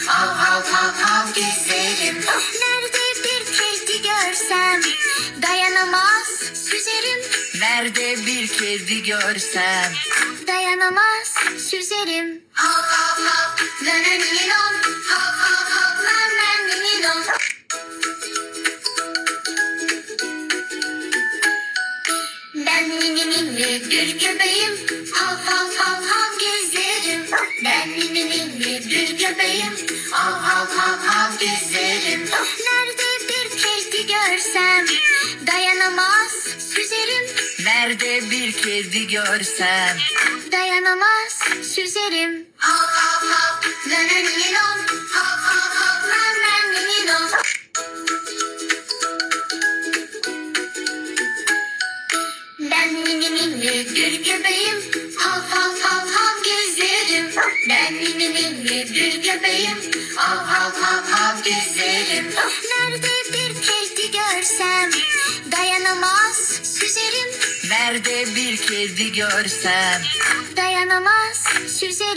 Hav hav hav hav gezerim. Nerede bir kedi görsem dayanamaz süzerim. Nerede bir kedi görsem Dayanamaz süzerim. Hav hav hav nananinon. Hav hav hav nananinon. Ben mini mini bir köpeğim. Hav hav hav hav gezerim. Ben mini mini bir köpeğim. Hav hav hav hav gezerim. Nerede bir kedi görsem dayanamaz süzerim. Nerede bir kedi görsem Dayanamaz süzerim. Hav hav hav nananinon. Hav hav hav nananinon. Ben mini mini bir köpeğim. Hav hav hav hav gezerim. Ben mini mini bir köpeğim. Hav hav hav hav gezerim. Nerede bir kedi görsem dayanamaz süzerim. Nerede bir kedi görsem Dayanamaz süzerim.